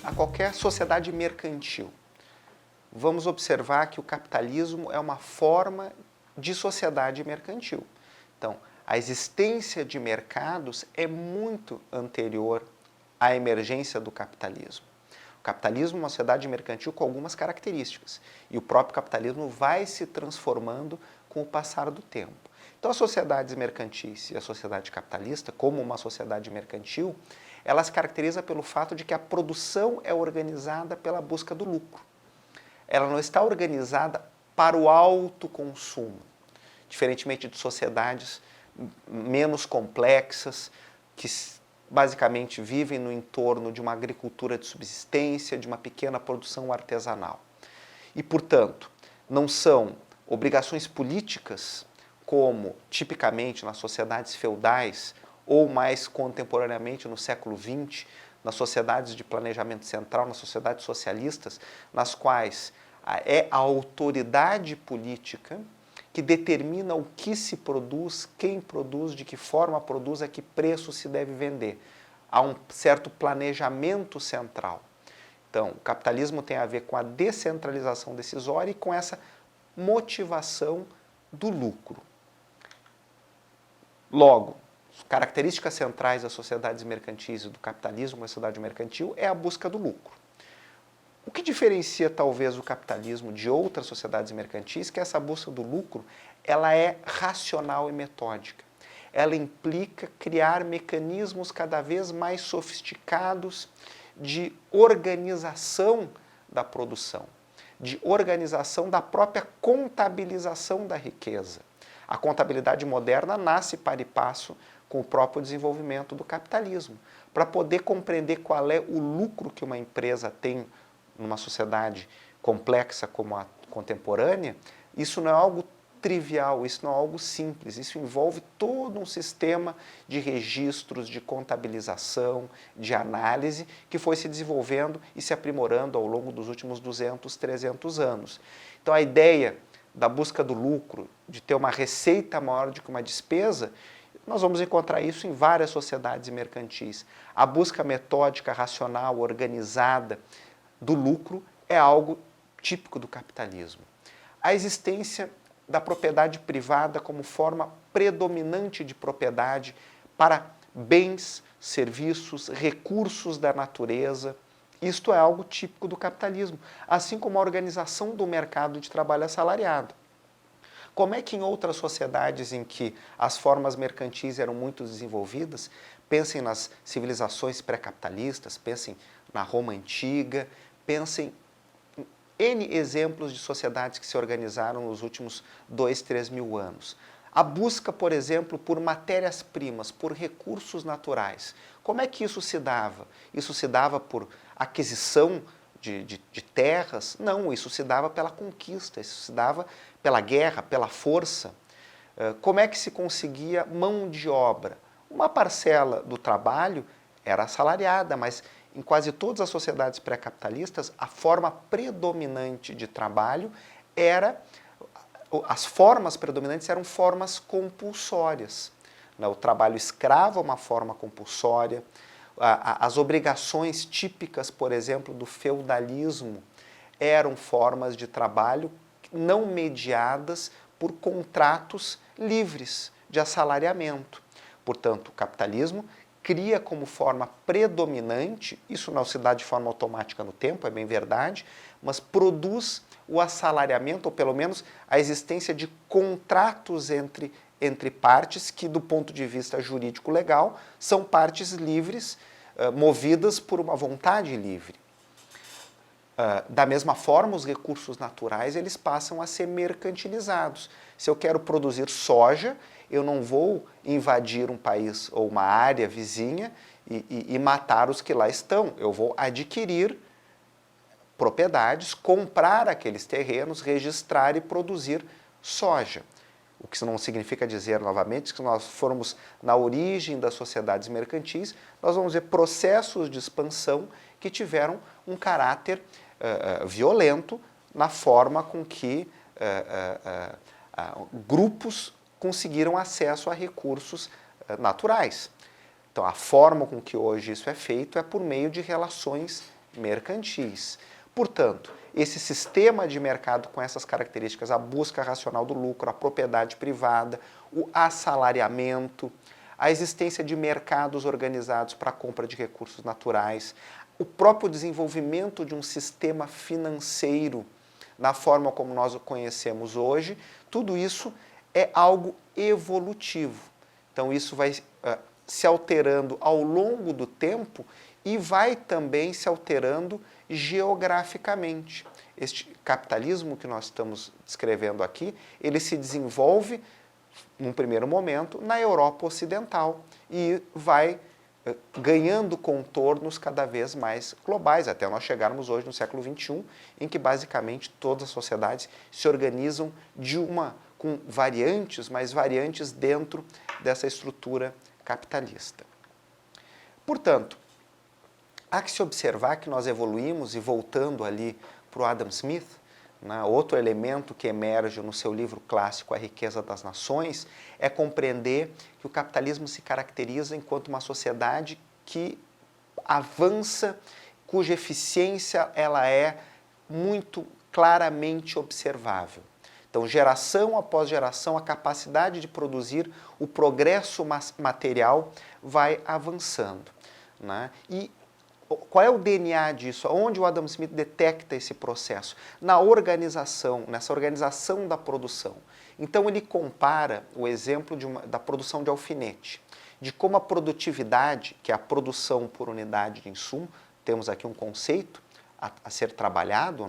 a qualquer sociedade mercantil, vamos observar que o capitalismo é uma forma de sociedade mercantil. Então, a existência de mercados é muito anterior à emergência do capitalismo. O capitalismo é uma sociedade mercantil com algumas características, e o próprio capitalismo vai se transformando com o passar do tempo. Então, as sociedades mercantis e a sociedade capitalista, como uma sociedade mercantil, ela se caracteriza pelo fato de que a produção é organizada pela busca do lucro. Ela não está organizada para o alto consumo, diferentemente de sociedades menos complexas, que basicamente vivem no entorno de uma agricultura de subsistência, de uma pequena produção artesanal. E, portanto, não são obrigações políticas, como tipicamente nas sociedades feudais, ou mais contemporaneamente no século XX, nas sociedades de planejamento central, nas sociedades socialistas, nas quais é a autoridade política que determina o que se produz, quem produz, de que forma produz, a que preço se deve vender. Há um certo planejamento central. Então, o capitalismo tem a ver com a descentralização decisória e com essa motivação do lucro. Logo, características centrais das sociedades mercantis e do capitalismo, uma sociedade mercantil, é a busca do lucro. O que diferencia talvez o capitalismo de outras sociedades mercantis é que essa busca do lucro, ela é racional e metódica. Ela implica criar mecanismos cada vez mais sofisticados de organização da produção, de organização da própria contabilização da riqueza. A contabilidade moderna nasce para e passo com o próprio desenvolvimento do capitalismo, para poder compreender qual é o lucro que uma empresa tem numa sociedade complexa como a contemporânea. Isso não é algo trivial, isso não é algo simples, isso envolve todo um sistema de registros, de contabilização, de análise, que foi se desenvolvendo e se aprimorando ao longo dos últimos 200, 300 anos. Então a ideia da busca do lucro, de ter uma receita maior do que uma despesa, nós vamos encontrar isso em várias sociedades mercantis. A busca metódica, racional, organizada do lucro é algo típico do capitalismo. A existência da propriedade privada como forma predominante de propriedade para bens, serviços, recursos da natureza, isto é algo típico do capitalismo, assim como a organização do mercado de trabalho assalariado. Como é que em outras sociedades em que as formas mercantis eram muito desenvolvidas, pensem nas civilizações pré-capitalistas, pensem na Roma Antiga, pensem em N exemplos de sociedades que se organizaram nos últimos 2, 3 mil anos. A busca, por exemplo, por matérias-primas, por recursos naturais. Como é que isso se dava? Isso se dava por aquisição de terras? Não, isso se dava pela conquista, isso se dava pela guerra, pela força. Como é que se conseguia mão de obra? Uma parcela do trabalho era assalariada, mas em quase todas as sociedades pré-capitalistas, a forma predominante de trabalho era... As formas predominantes eram formas compulsórias. O trabalho escravo é uma forma compulsória. As obrigações típicas, por exemplo, do feudalismo eram formas de trabalho não mediadas por contratos livres de assalariamento. Portanto, o capitalismo cria como forma predominante, isso não se dá de forma automática no tempo, é bem verdade, mas produz o assalariamento, ou pelo menos a existência de contratos entre partes que, do ponto de vista jurídico-legal, são partes livres, movidas por uma vontade livre. Da mesma forma, os recursos naturais eles passam a ser mercantilizados. Se eu quero produzir soja, eu não vou invadir um país ou uma área vizinha e matar os que lá estão. Eu vou adquirir propriedades, comprar aqueles terrenos, registrar e produzir soja. O que não significa dizer, novamente, que se nós formos na origem das sociedades mercantis, nós vamos ver processos de expansão que tiveram um caráter violento na forma com que grupos conseguiram acesso a recursos naturais. Então, a forma com que hoje isso é feito é por meio de relações mercantis. Portanto, esse sistema de mercado com essas características, a busca racional do lucro, a propriedade privada, o assalariamento, a existência de mercados organizados para a compra de recursos naturais, o próprio desenvolvimento de um sistema financeiro na forma como nós o conhecemos hoje, tudo isso é algo evolutivo. Então isso vai se alterando ao longo do tempo e vai também se alterando geograficamente. Este capitalismo que nós estamos descrevendo aqui, ele se desenvolve, num primeiro momento, na Europa Ocidental e vai ganhando contornos cada vez mais globais, até nós chegarmos hoje no século XXI, em que basicamente todas as sociedades se organizam com variantes, mas variantes dentro dessa estrutura capitalista. Portanto, há que se observar que nós evoluímos, e voltando ali para o Adam Smith, outro elemento que emerge no seu livro clássico A Riqueza das Nações é compreender que o capitalismo se caracteriza enquanto uma sociedade que avança, cuja eficiência ela é muito claramente observável. Então, geração após geração, a capacidade de produzir, o progresso material vai avançando. E qual é o DNA disso? Onde o Adam Smith detecta esse processo? Na organização, nessa organização da produção. Então ele compara o exemplo da produção de alfinete, de como a produtividade, que é a produção por unidade de insumo, temos aqui um conceito a ser trabalhado,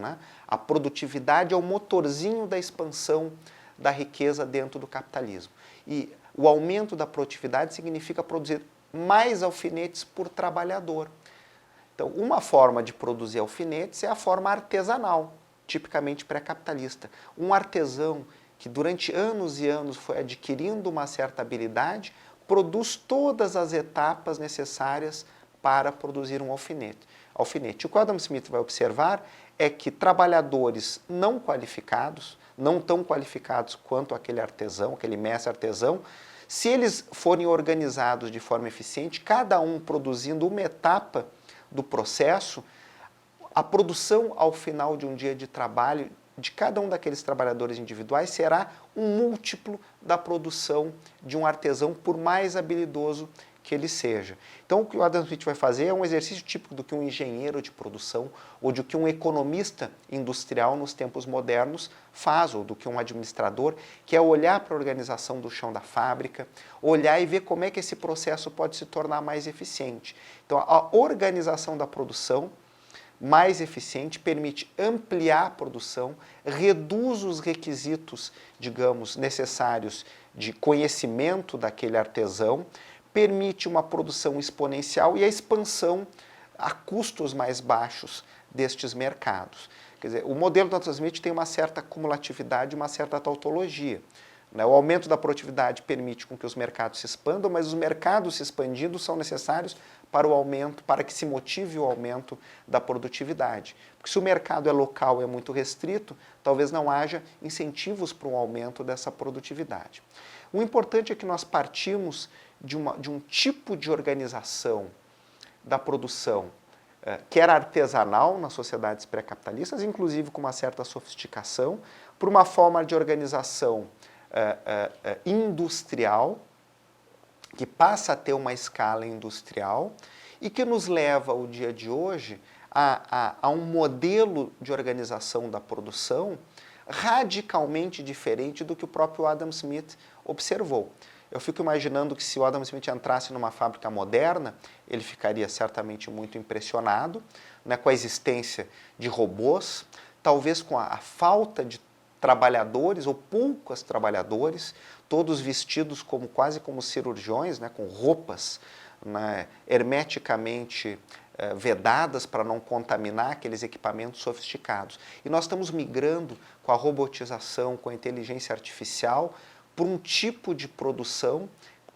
a produtividade é o motorzinho da expansão da riqueza dentro do capitalismo. E o aumento da produtividade significa produzir mais alfinetes por trabalhador. Então, uma forma de produzir alfinetes é a forma artesanal, tipicamente pré-capitalista. Um artesão que durante anos e anos foi adquirindo uma certa habilidade, produz todas as etapas necessárias para produzir um alfinete. O que o Adam Smith vai observar é que trabalhadores não qualificados, não tão qualificados quanto aquele artesão, aquele mestre artesão, se eles forem organizados de forma eficiente, cada um produzindo uma etapa do processo, a produção ao final de um dia de trabalho de cada um daqueles trabalhadores individuais será um múltiplo da produção de um artesão, por mais habilidoso que ele seja. Então, o que o Adam Smith vai fazer é um exercício típico do que um engenheiro de produção ou do que um economista industrial nos tempos modernos faz, ou do que um administrador, que é olhar para a organização do chão da fábrica, olhar e ver como é que esse processo pode se tornar mais eficiente. Então, a organização da produção mais eficiente permite ampliar a produção, reduz os requisitos, digamos, necessários de conhecimento daquele artesão, permite uma produção exponencial e a expansão a custos mais baixos destes mercados. Quer dizer, o modelo do Adam Smith tem uma certa cumulatividade, uma certa tautologia. O aumento da produtividade permite com que os mercados se expandam, mas os mercados se expandindo são necessários para o aumento, para que se motive o aumento da produtividade. Porque se o mercado é local e é muito restrito, talvez não haja incentivos para um aumento dessa produtividade. O importante é que nós partimos de um tipo de organização da produção que era artesanal nas sociedades pré-capitalistas, inclusive com uma certa sofisticação, por uma forma de organização industrial, que passa a ter uma escala industrial e que nos leva, ao dia de hoje, a um modelo de organização da produção radicalmente diferente do que o próprio Adam Smith observou. Eu fico imaginando que se o Adam Smith entrasse numa fábrica moderna, ele ficaria certamente muito impressionado, com a existência de robôs, talvez com a falta de trabalhadores ou poucos trabalhadores, todos vestidos quase como cirurgiões, com roupas hermeticamente vedadas para não contaminar aqueles equipamentos sofisticados. E nós estamos migrando com a robotização, com a inteligência artificial, por um tipo de produção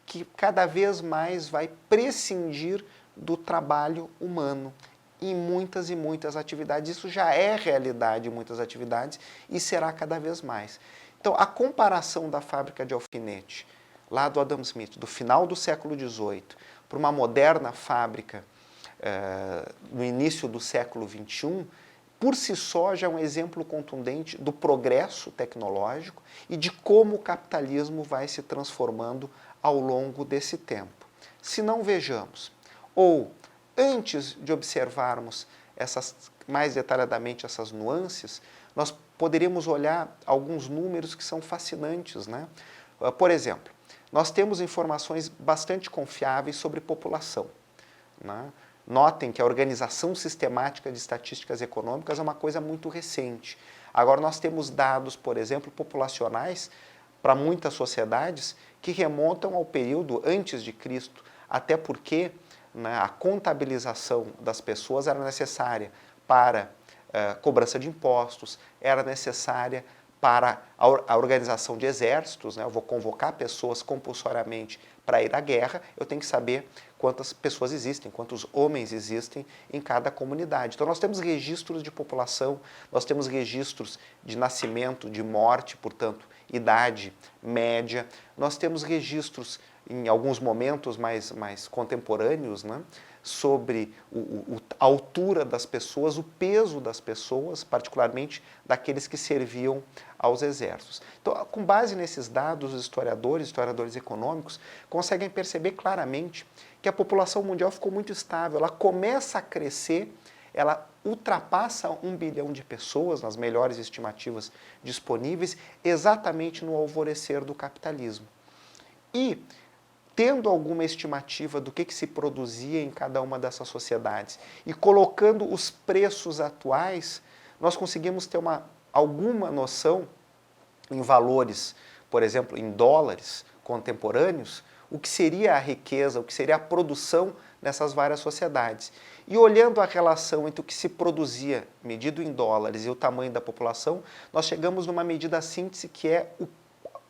que cada vez mais vai prescindir do trabalho humano em muitas e muitas atividades. Isso já é realidade em muitas atividades e será cada vez mais. Então, a comparação da fábrica de alfinete, lá do Adam Smith, do final do século XVIII, para uma moderna fábrica no início do século XXI, por si só já é um exemplo contundente do progresso tecnológico e de como o capitalismo vai se transformando ao longo desse tempo. Se não vejamos, ou antes de observarmos mais detalhadamente essas nuances, nós poderíamos olhar alguns números que são fascinantes, né? Por exemplo, nós temos informações bastante confiáveis sobre população, né? Notem que a Organização Sistemática de Estatísticas Econômicas é uma coisa muito recente. Agora nós temos dados, por exemplo, populacionais para muitas sociedades que remontam ao período antes de Cristo, até porque, né, a contabilização das pessoas era necessária para cobrança de impostos, era necessária para a organização de exércitos, né? Eu vou convocar pessoas compulsoriamente para ir à guerra, eu tenho que saber quantas pessoas existem, quantos homens existem em cada comunidade. Então nós temos registros de população, nós temos registros de nascimento, de morte, portanto, idade média, nós temos registros em alguns momentos mais contemporâneos, né, sobre a altura das pessoas, o peso das pessoas, particularmente daqueles que serviam aos exércitos. Então, com base nesses dados, os historiadores econômicos, conseguem perceber claramente que a população mundial ficou muito estável, ela começa a crescer, ela ultrapassa 1 bilhão de pessoas, nas melhores estimativas disponíveis, exatamente no alvorecer do capitalismo. E, tendo alguma estimativa do que se produzia em cada uma dessas sociedades e colocando os preços atuais, nós conseguimos ter alguma noção em valores, por exemplo, em dólares contemporâneos, o que seria a riqueza, o que seria a produção nessas várias sociedades. E olhando a relação entre o que se produzia, medido em dólares, e o tamanho da população, nós chegamos numa medida síntese que é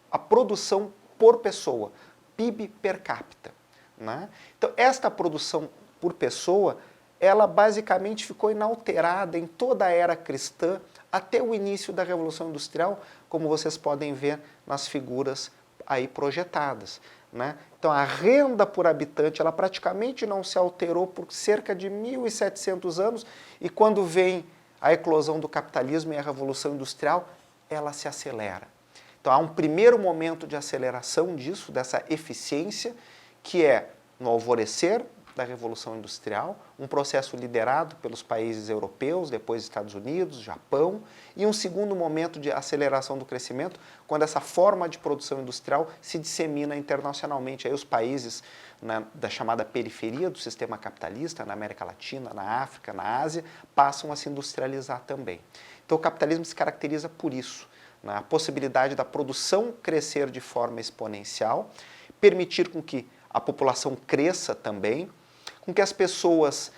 a produção por pessoa, PIB per capita, né? Então, esta produção por pessoa, ela basicamente ficou inalterada em toda a era cristã até o início da Revolução Industrial, como vocês podem ver nas figuras aí projetadas, né? Então, a renda por habitante, ela praticamente não se alterou por cerca de 1.700 anos, e quando vem a eclosão do capitalismo e a Revolução Industrial, ela se acelera. Então, há um primeiro momento de aceleração disso, dessa eficiência, que é no alvorecer da Revolução Industrial, um processo liderado pelos países europeus, depois Estados Unidos, Japão, e um segundo momento de aceleração do crescimento, quando essa forma de produção industrial se dissemina internacionalmente. Aí os países da chamada periferia do sistema capitalista, na América Latina, na África, na Ásia, passam a se industrializar também. Então, o capitalismo se caracteriza por isso, a possibilidade da produção crescer de forma exponencial, permitir com que a população cresça também, com que as pessoas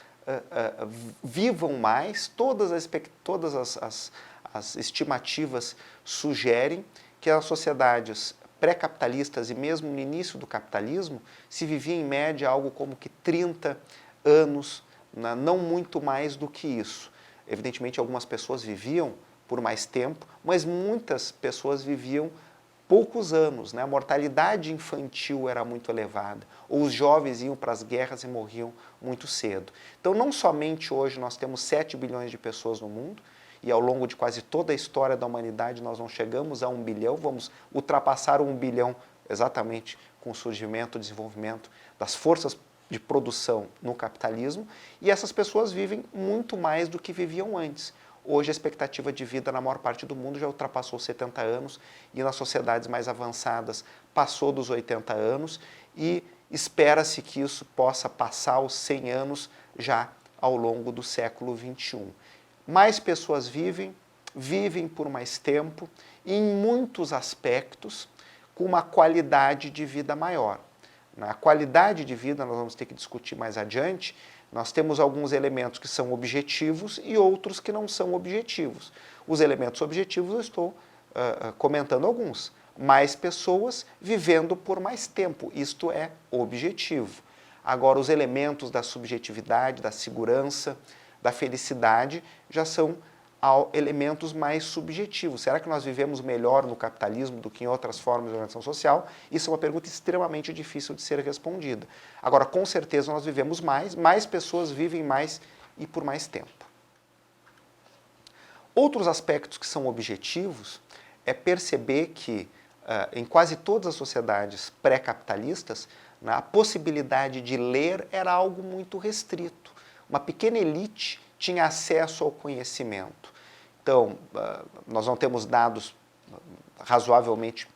vivam mais. Todas as estimativas sugerem que as sociedades pré-capitalistas e mesmo no início do capitalismo se vivia em média algo como que 30 anos, não muito mais do que isso. Evidentemente, algumas pessoas viviam por mais tempo, mas muitas pessoas viviam poucos anos, né? A mortalidade infantil era muito elevada, ou os jovens iam para as guerras e morriam muito cedo. Então, não somente hoje nós temos 7 bilhões de pessoas no mundo, e ao longo de quase toda a história da humanidade nós não chegamos a 1 bilhão, vamos ultrapassar o 1 bilhão exatamente com o surgimento, o desenvolvimento das forças de produção no capitalismo, e essas pessoas vivem muito mais do que viviam antes. Hoje a expectativa de vida na maior parte do mundo já ultrapassou 70 anos e nas sociedades mais avançadas passou dos 80 anos e espera-se que isso possa passar os 100 anos já ao longo do século XXI. Mais pessoas vivem por mais tempo e em muitos aspectos com uma qualidade de vida maior. Na qualidade de vida, nós vamos ter que discutir mais adiante, nós temos alguns elementos que são objetivos e outros que não são objetivos. Os elementos objetivos eu estou comentando alguns. Mais pessoas vivendo por mais tempo, isto é objetivo. Agora, os elementos da subjetividade, da segurança, da felicidade, já são a elementos mais subjetivos. Será que nós vivemos melhor no capitalismo do que em outras formas de organização social? Isso é uma pergunta extremamente difícil de ser respondida. Agora, com certeza nós vivemos mais pessoas vivem mais e por mais tempo. Outros aspectos que são objetivos é perceber que em quase todas as sociedades pré-capitalistas, a possibilidade de ler era algo muito restrito. Uma pequena elite tinha acesso ao conhecimento. Então, nós não temos dados razoavelmente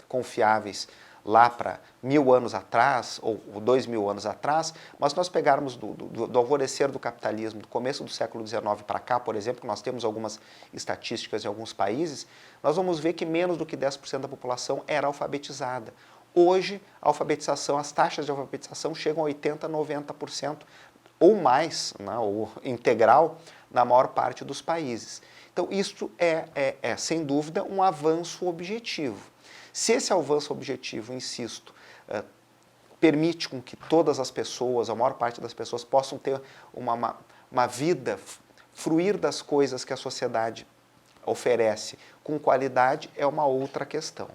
confiáveis lá para 1000 anos atrás, ou 2000 anos atrás, mas nós pegarmos do alvorecer do capitalismo, do começo do século XIX para cá, por exemplo, que nós temos algumas estatísticas em alguns países, nós vamos ver que menos do que 10% da população era alfabetizada. Hoje, a alfabetização, as taxas de alfabetização chegam a 80%, 90% ou mais, né, ou integral, na maior parte dos países. Então, isso é sem dúvida, um avanço objetivo. Se esse avanço objetivo, insisto, permite com que todas as pessoas, a maior parte das pessoas, possam ter uma vida, fruir das coisas que a sociedade oferece com qualidade, é uma outra questão.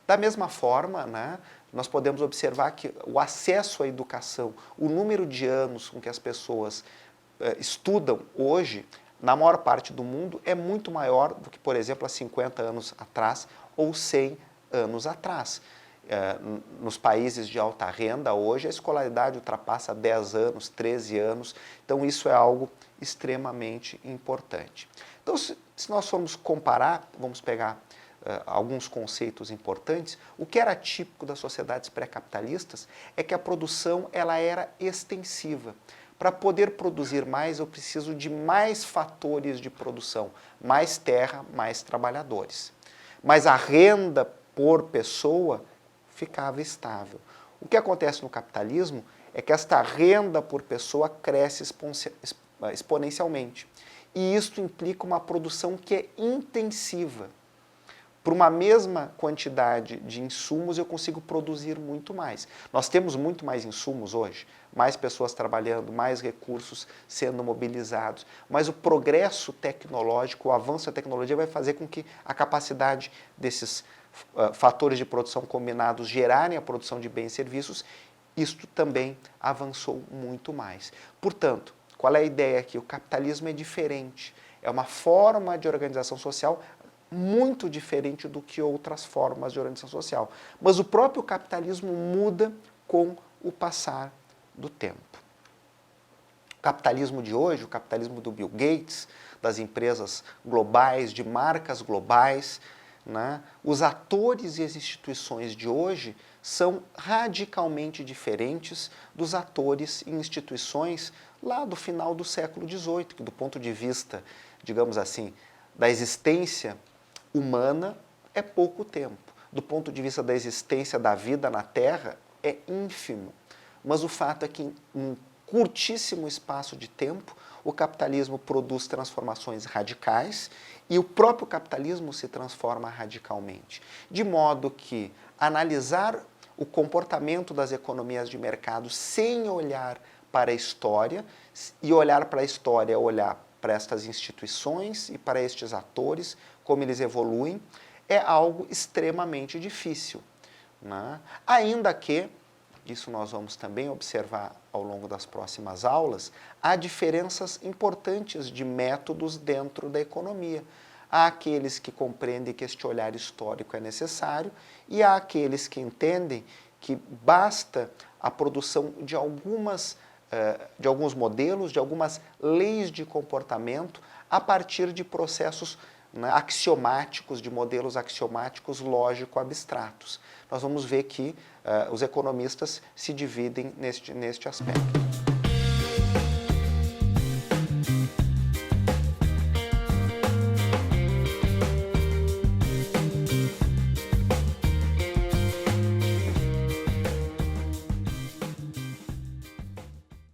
Da mesma forma, né, nós podemos observar que o acesso à educação, o número de anos com que as pessoas estudam hoje, na maior parte do mundo, é muito maior do que, por exemplo, há 50 anos atrás ou 100 anos atrás. Nos países de alta renda, hoje, a escolaridade ultrapassa 10 anos, 13 anos, então isso é algo extremamente importante. Então, se nós formos comparar, vamos pegar alguns conceitos importantes, o que era típico das sociedades pré-capitalistas é que a produção ela era extensiva. Para poder produzir mais, eu preciso de mais fatores de produção, mais terra, mais trabalhadores. Mas a renda por pessoa ficava estável. O que acontece no capitalismo é que esta renda por pessoa cresce exponencialmente. E isso implica uma produção que é intensiva. Por uma mesma quantidade de insumos, eu consigo produzir muito mais. Nós temos muito mais insumos hoje, mais pessoas trabalhando, mais recursos sendo mobilizados, mas o progresso tecnológico, o avanço da tecnologia vai fazer com que a capacidade desses fatores de produção combinados gerarem a produção de bens e serviços, isto também avançou muito mais. Portanto, qual é a ideia aqui? O capitalismo é diferente, é uma forma de organização social muito diferente do que outras formas de organização social. Mas o próprio capitalismo muda com o passar do tempo. O capitalismo de hoje, o capitalismo do Bill Gates, das empresas globais, de marcas globais, né, os atores e as instituições de hoje são radicalmente diferentes dos atores e instituições lá do final do século XVIII, que do ponto de vista, digamos assim, da existência humana é pouco tempo. Do ponto de vista da existência da vida na Terra, é ínfimo. Mas o fato é que em um curtíssimo espaço de tempo, o capitalismo produz transformações radicais e o próprio capitalismo se transforma radicalmente. De modo que analisar o comportamento das economias de mercado sem olhar para a história, e olhar para a história é olhar para estas instituições e para estes atores, como eles evoluem, é algo extremamente difícil, né? Ainda que, isso nós vamos também observar ao longo das próximas aulas, há diferenças importantes de métodos dentro da economia. Há aqueles que compreendem que este olhar histórico é necessário e há aqueles que entendem que basta a produção de alguns modelos, de algumas leis de comportamento a partir de processos, né, axiomáticos, de modelos axiomáticos lógico-abstratos. Nós vamos ver que os economistas se dividem neste aspecto.